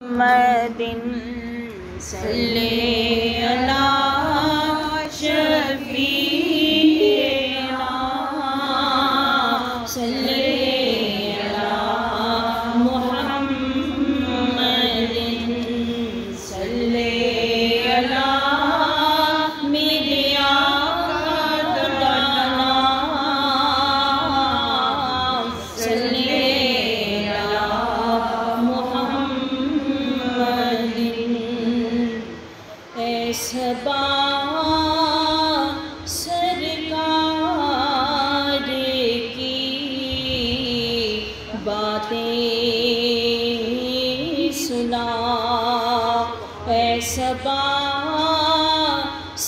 محمد صلی علی شفیعنا صلی علی محمد صلی علی میریات ڈانا صلی صبا سرکار کی باتیں سنا، اے صبا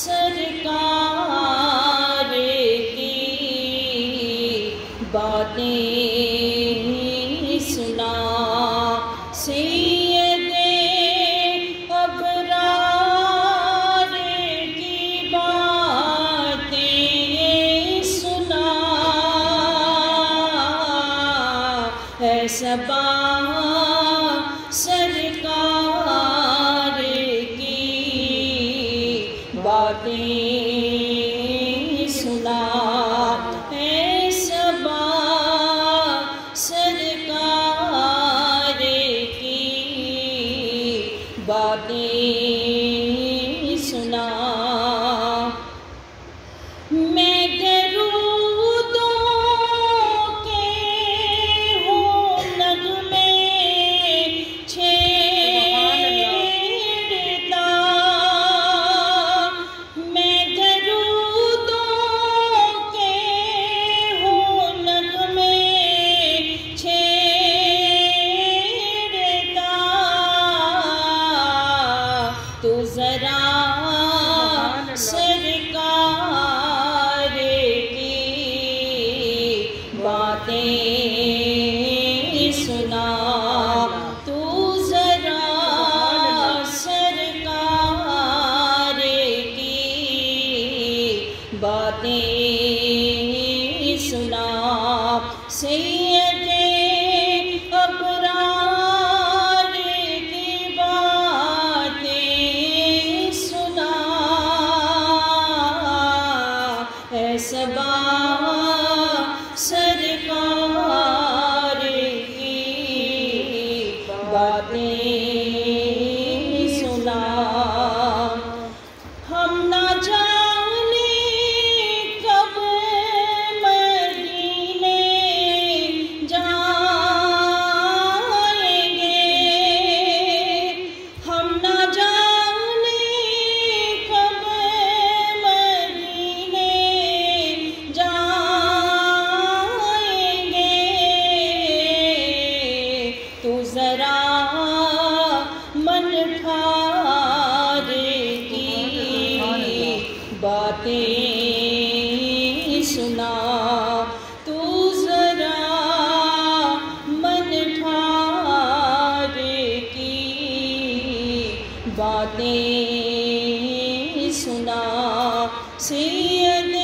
سرکار کی باتیں سنا، صبا سرکار کی باتیں سنا، اے صبا سرکار کی باتیں سنا۔ میں تو ذرا سرکار کی باتیں سنا، تو ذرا سرکار کی باتیں سنا، سید ابرار کی باتیں سنا، اے صبا سرکار کی باتیں سنا۔ ہم نہ جانے کب مدینے جائیں گے، ہم نہ جانے کب مدینے جائیں گے، تو ذرا من ٹھار کی باتیں سنا، تو ذرا من ٹھار کی باتیں سنا، سید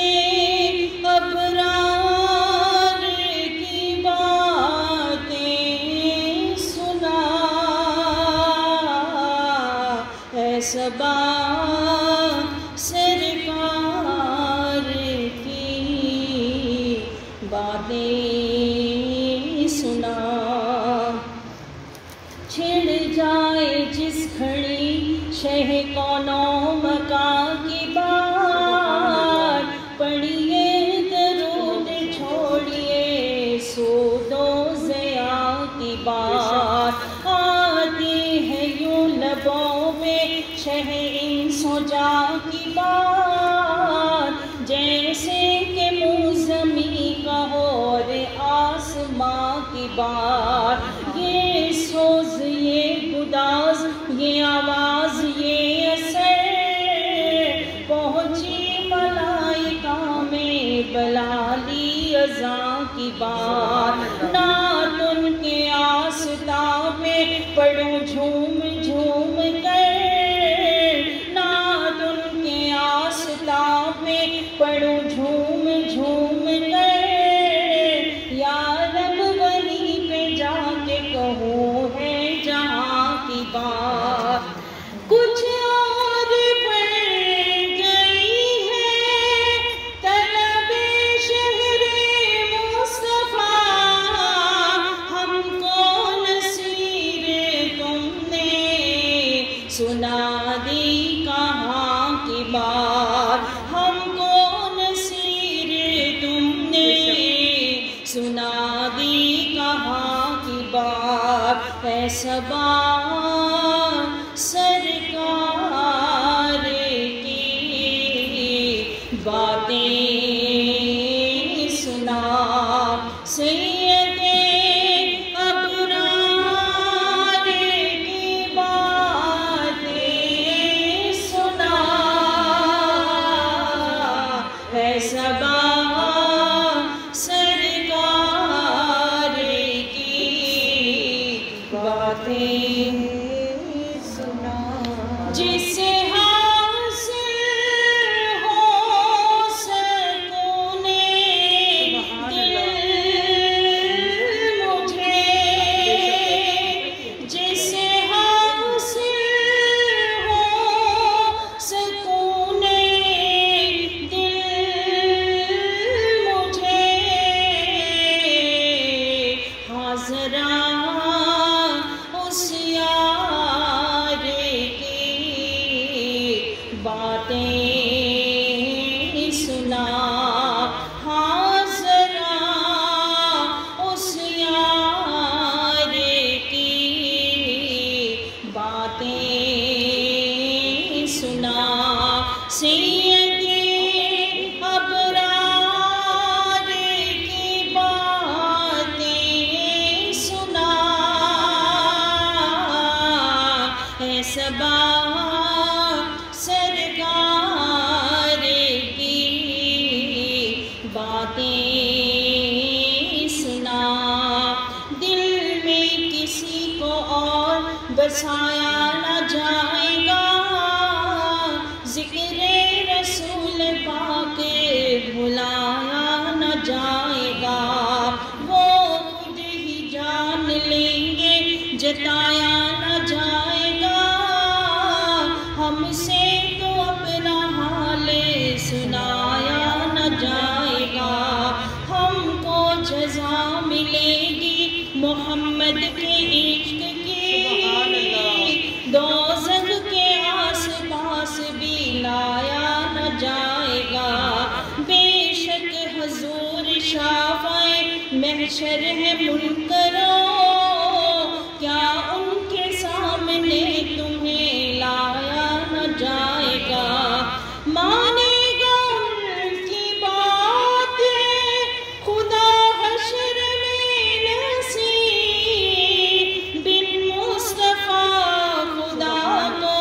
ابرار کی باتیں سنا، اے صبا سرکار کی باتیں سنا۔ چھڑ جائے جس گھڑی شہ کون و مکاں کی بات، پڑھیے درود چھوڑیے سود و ضیاء کی بات، آتی ہے یوں لبوں میں شہ انس و جاں کی بات، جیسے کہ موسمی کا اور آسماں کی بات، یہ سوز یہ گداز یہ آواز یہ اثر، پہنچی ملائکہ میں بلالی اذاں کی بات، نعت ان کے آستاب میں پڑھوں جھوم جھوم کر، نعت ان کے آستاب میں پڑھوں جھوم جھوم کر، یا رب وہیں پہ جا کے کہوں ہے جہاں کی بات۔ سنا دی کہاں کی بات، ہم کو نصیر تم نے سنا دی کہاں کی بات، اے صبا سرکار کی باتیں سنا، سید ابرار کی باتیں سنا، اے صبا سرکار کی باتیں سنا، جسے بسایا نہ جائے گا، ذکر رسول پاک بھلایا نہ جائے گا، وہ خود ہی جان لیں گے جتایا نہ جائے گا، ہم سے تو اپنا حال سنایا نہ جائے گا، ہم کو جزا ملے گی محمد کے عشق کی، دوزخ کے آس پاس بھی لایا نہ جائے گا، بے شک حضور شافع محشر ہے منکروں، کیا ان کے سامنے تمہیں لایا نہ جائے گا، مانے گا ان کی بات خدا حشر میں نصیب، بن مصطفیٰ خدا کو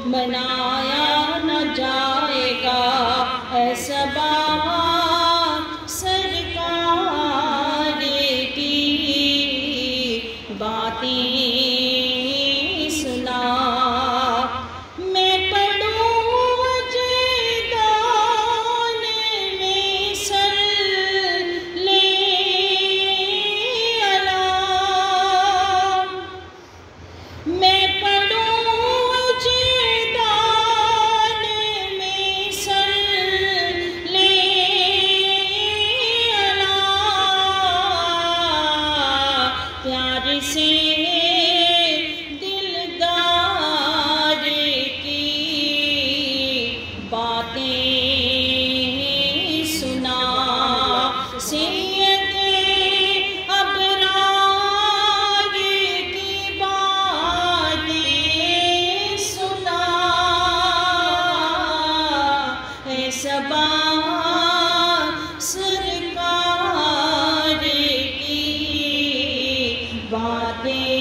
منایا نہ جائے گا، اے صبا سرکار کی باتیں سنا، میں پڑھوں وجدان میں صلی علی، میں پڑھوں وجدان میں صلی علی، پیار سے دلدار کی باتیں سنا، سید ابرار کی باتیں سنا، اے صبا سرکار کی باتیں